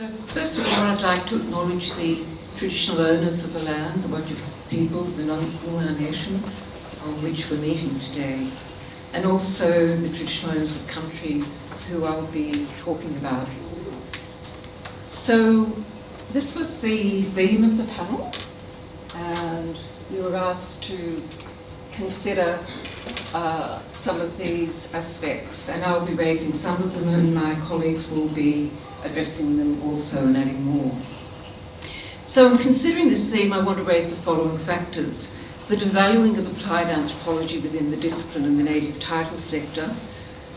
So first of all, I'd like to acknowledge the traditional owners of the land, the Wajik people, the Noongar Nation, on which we're meeting today, and also the traditional owners of country who I'll be talking about. So this was the theme of the panel, and we were asked to consider some of these aspects, and I'll be raising some of them and my colleagues will be addressing them also and adding more. So in considering this theme, I want to raise the following factors: the devaluing of applied anthropology within the discipline in the native title sector,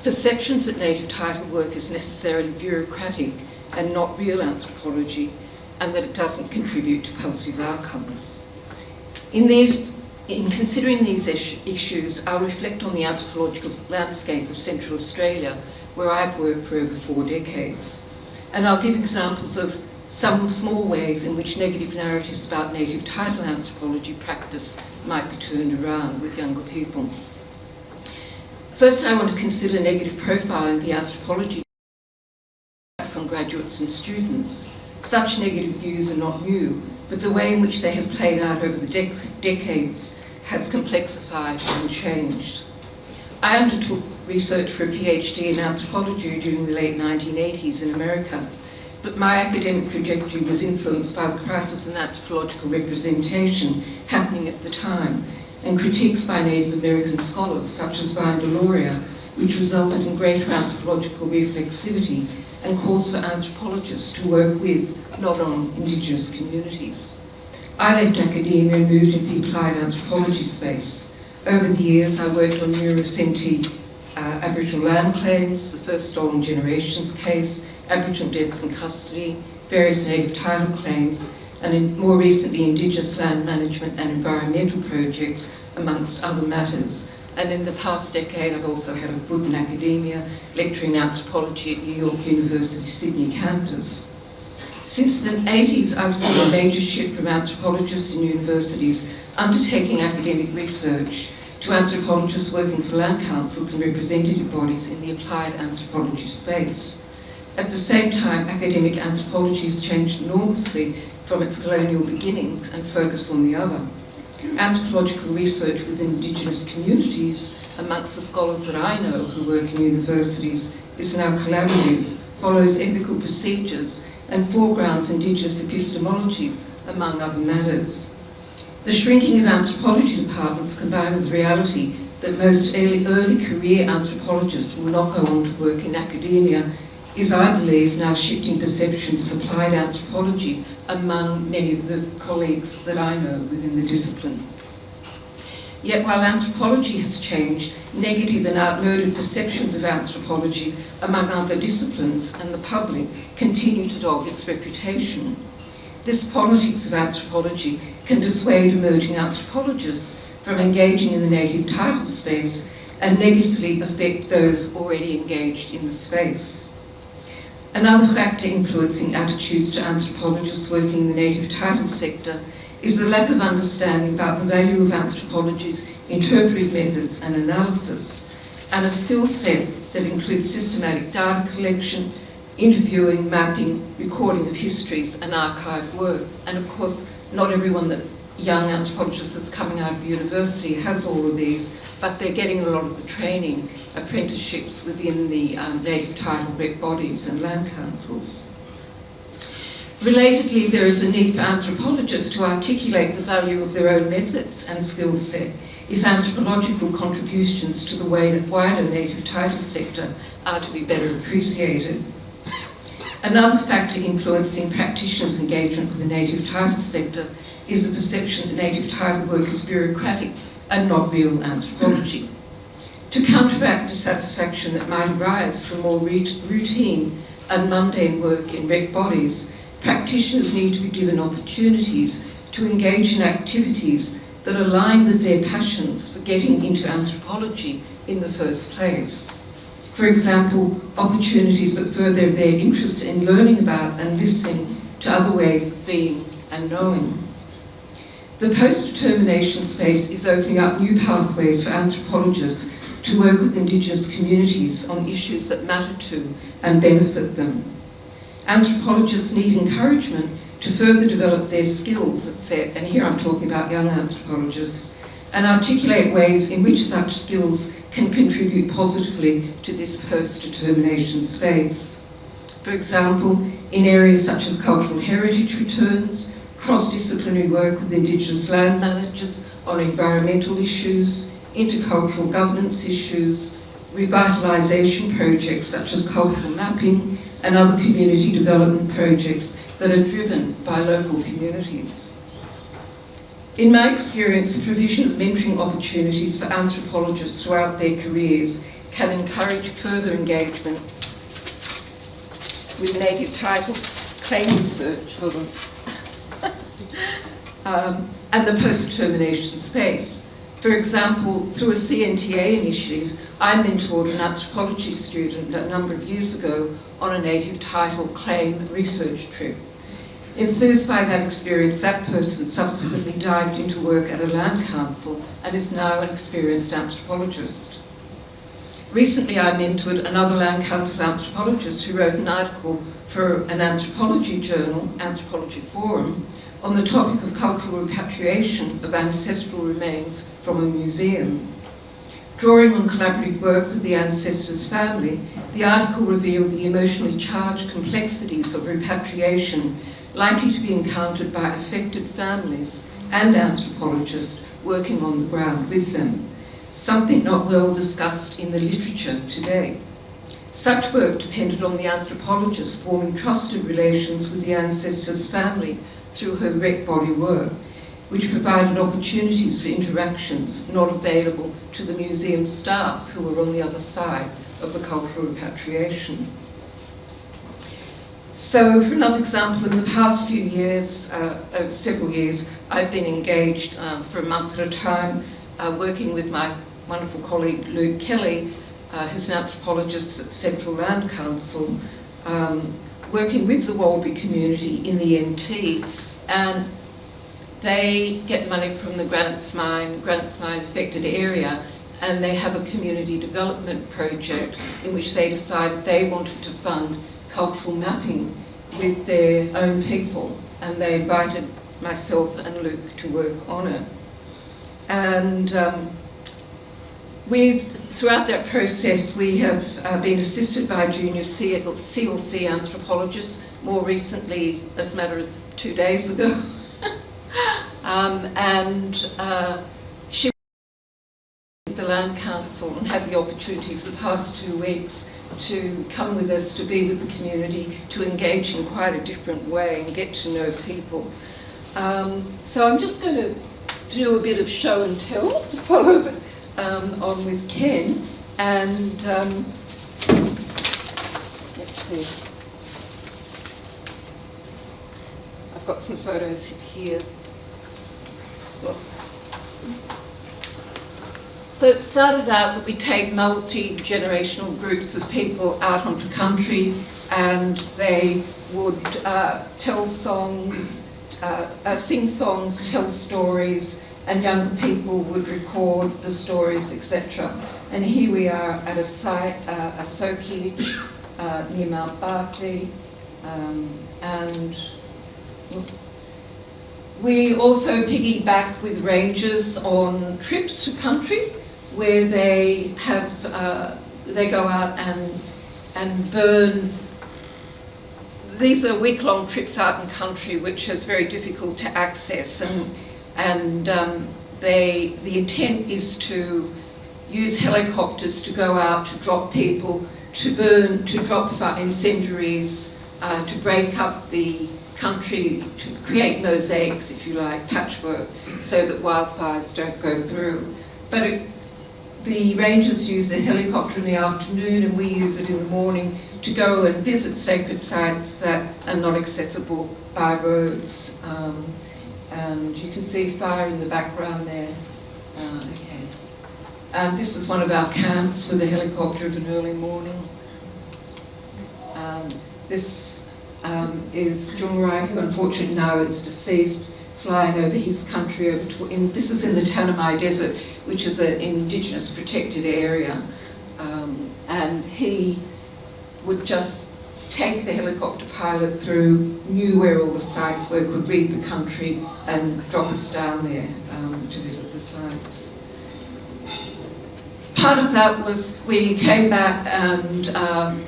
perceptions that native title work is necessarily bureaucratic and not real anthropology, and that it doesn't contribute to positive outcomes. In considering these issues, I'll reflect on the anthropological landscape of Central Australia, where I've worked for over 4 decades. And I'll give examples of some small ways in which negative narratives about native title anthropology practice might be turned around with younger people. First, I want to consider negative profiling the anthropology on graduates and students. Such negative views are not new, but the way in which they have played out over the decades has complexified and changed. I undertook research for a PhD in anthropology during the late 1980s in America, but my academic trajectory was influenced by the crisis in anthropological representation happening at the time, and critiques by Native American scholars such as Vine Deloria, which resulted in greater anthropological reflexivity and calls for anthropologists to work with, not on, Indigenous communities. I left academia and moved into the applied anthropology space. Over the years, I worked on neuro-senti Aboriginal land claims, the first Stolen Generations case, Aboriginal deaths in custody, various native title claims, and more recently Indigenous land management and environmental projects, amongst other matters. And in the past decade, I've also had a foot in academia, lecturing anthropology at New York University Sydney campus. Since the 80s, I've seen a major shift from anthropologists in universities undertaking academic research to anthropologists working for land councils and representative bodies in the applied anthropology space. At the same time, academic anthropology has changed enormously from its colonial beginnings and focused on the other. Anthropological research within Indigenous communities, amongst the scholars that I know who work in universities, is now collaborative, follows ethical procedures, and foregrounds Indigenous epistemologies, among other matters. The shrinking of anthropology departments, combined with the reality that most early career anthropologists will not go on to work in academia, is, I believe, now shifting perceptions of applied anthropology among many of the colleagues that I know within the discipline. Yet while anthropology has changed, negative and outmoded perceptions of anthropology among other disciplines and the public continue to dog its reputation. This politics of anthropology can dissuade emerging anthropologists from engaging in the native title space and negatively affect those already engaged in the space. Another factor influencing attitudes to anthropologists working in the native title sector is the lack of understanding about the value of anthropology's interpretive methods and analysis, and a skill set that includes systematic data collection, interviewing, mapping, recording of histories, and archive work. And of course, not everyone that young anthropologist that's coming out of university has all of these, but they're getting a lot of the training, apprenticeships within the native title rep bodies and land councils. Relatedly, there is a need for anthropologists to articulate the value of their own methods and skill set if anthropological contributions to the wider native title sector are to be better appreciated. Another factor influencing practitioners' engagement with the native title sector is the perception that native title work is bureaucratic and not real anthropology. To counteract dissatisfaction that might arise from more routine and mundane work in rep bodies, practitioners need to be given opportunities to engage in activities that align with their passions for getting into anthropology in the first place. For example, opportunities that further their interest in learning about and listening to other ways of being and knowing. The post-determination space is opening up new pathways for anthropologists to work with Indigenous communities on issues that matter to and benefit them. Anthropologists need encouragement to further develop their skills, and here I'm talking about young anthropologists, and articulate ways in which such skills can contribute positively to this post-determination space. For example, in areas such as cultural heritage returns, cross-disciplinary work with Indigenous land managers on environmental issues, intercultural governance issues, revitalisation projects such as cultural mapping and other community development projects that are driven by local communities. In my experience, the provision of mentoring opportunities for anthropologists throughout their careers can encourage further engagement with native title claim research and the post-determination space. For example, through a CNTA initiative, I mentored an anthropology student a number of years ago on a native title claim research trip. Enthused by that experience, that person subsequently dived into work at a land council and is now an experienced anthropologist. Recently, I mentored another land council anthropologist who wrote an article for an anthropology journal, Anthropology Forum, on the topic of cultural repatriation of ancestral remains from a museum. Drawing on collaborative work with the ancestor's family, the article revealed the emotionally charged complexities of repatriation likely to be encountered by affected families and anthropologists working on the ground with them, something not well discussed in the literature today. Such work depended on the anthropologist forming trusted relations with the ancestor's family through her rec body work, which provided opportunities for interactions not available to the museum staff who were on the other side of the cultural repatriation. So, for another example, in the past few years, over several years, I've been engaged for a month at a time working with my wonderful colleague Luke Kelly, who's an anthropologist at Central Land Council, working with the Walby community in the NT, and they get money from the Granite's Mine affected area, and they have a community development project in which they decided they wanted to fund cultural mapping with their own people, and they invited myself and Luke to work on it. And throughout that process, we have been assisted by a junior CLC anthropologist, more recently, as a matter of 2 days ago. She the Land Council and had the opportunity for the past 2 weeks to come with us to be with the community, to engage in quite a different way and get to know people. So I'm just going to do a bit of show and tell, follow on with Ken, and let's see. I've got some photos here. Look. So it started out that we take multi-generational groups of people out onto country, and they would tell songs, sing songs, tell stories, and younger people would record the stories, etc. And here we are at a site, a soakage near Mount Barclay, and we also piggyback with rangers on trips to country, where they have they go out and burn. These are week-long trips out in country, which is very difficult to access, and the intent is to use helicopters to go out to drop people, to burn, to drop incendiaries, to break up the country, to create mosaics, if you like, patchwork, so that wildfires don't go through. But the rangers use the helicopter in the afternoon, and we use it in the morning to go and visit sacred sites that are not accessible by roads. And you can see fire in the background there. Okay. This is one of our camps with a helicopter of an early morning. This is Jungai, who unfortunately now is deceased, flying over his country. This is in the Tanami Desert, which is an Indigenous protected area. And he would just take the helicopter pilot through, knew where all the sites were, could read the country and drop us down there to visit the sites. Part of that was we came back and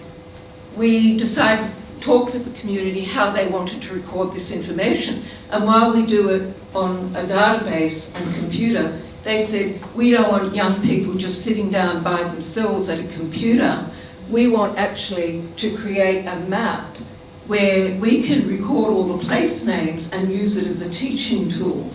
we decided, talked with the community how they wanted to record this information. And while we do it on a database and computer, they said, we don't want young people just sitting down by themselves at a computer. We want actually to create a map where we can record all the place names and use it as a teaching tool.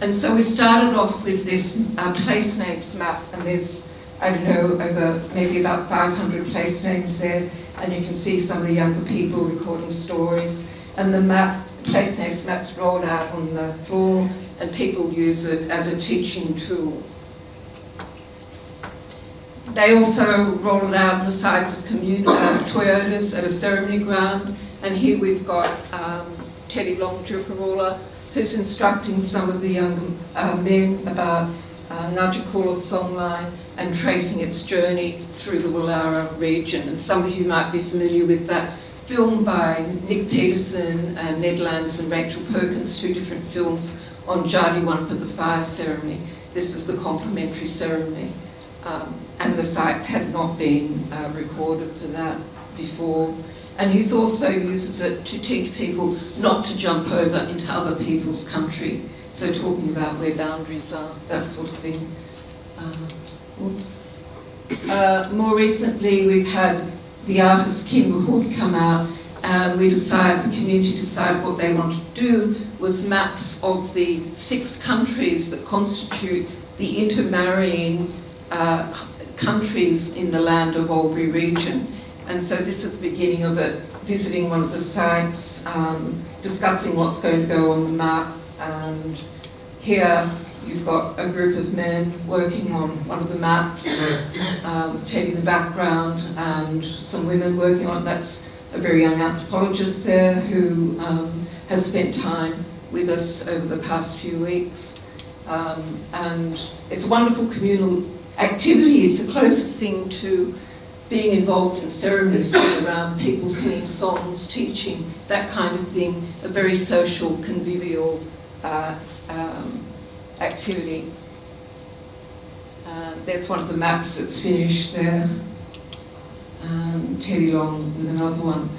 And so we started off with this place names map, and there's, I don't know, over maybe about 500 place names there, and you can see some of the younger people recording stories. And the map, place names map's rolled out on the floor, and people use it as a teaching tool. They also roll it out on the sides of Toyotas at a ceremony ground, and here we've got Teddy Longjukarola, who's instructing some of the young men about Ngajakula songline and tracing its journey through the Willara region. And some of you might be familiar with that film by Nick Peterson and Ned Landers and Rachel Perkins, 2 different films on Jadiwampa, the fire ceremony. This is the complementary ceremony. And the sites had not been recorded for that before. And he also uses it to teach people not to jump over into other people's country. So talking about where boundaries are, that sort of thing. More recently, we've had the artist Kimber Hood come out, and the community decided what they wanted to do was maps of the 6 countries that constitute the intermarrying countries in the Land of Albury region. And so this is the beginning of it, visiting one of the sites, discussing what's going to go on the map. And here you've got a group of men working on one of the maps with Teddy in the background, and some women working on it. That's a very young anthropologist there who has spent time with us over the past few weeks. And it's a wonderful communal activity. It's the closest thing to being involved in ceremonies around people singing songs, teaching, that kind of thing, a very social, convivial activity. There's one of the maps that's finished there, Teddy Long with another one.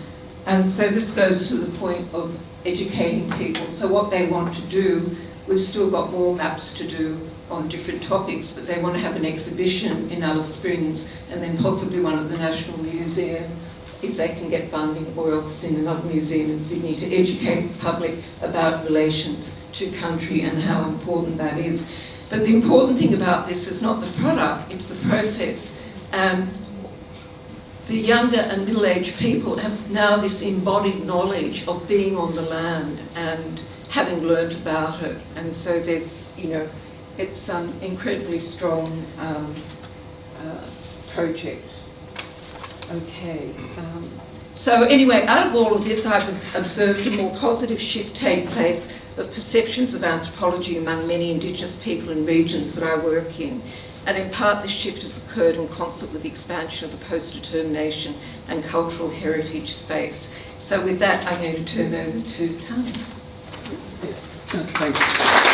And so this goes to the point of educating people. So what they want to do, we've still got more maps to do on different topics, but they want to have an exhibition in Alice Springs and then possibly one at the National Museum if they can get funding, or else in another museum in Sydney, to educate the public about relations to country and how important that is. But the important thing about this is not the product, it's the process. And the younger and middle-aged people have now this embodied knowledge of being on the land and having learned about it. And so there's, it's an incredibly strong project. Okay. So anyway, out of all of this, I've observed a more positive shift take place of perceptions of anthropology among many Indigenous people and regions that I work in. And in part, this shift has occurred in concert with the expansion of the post-determination and cultural heritage space. So with that, I'm going to turn over to Tanya. Thanks.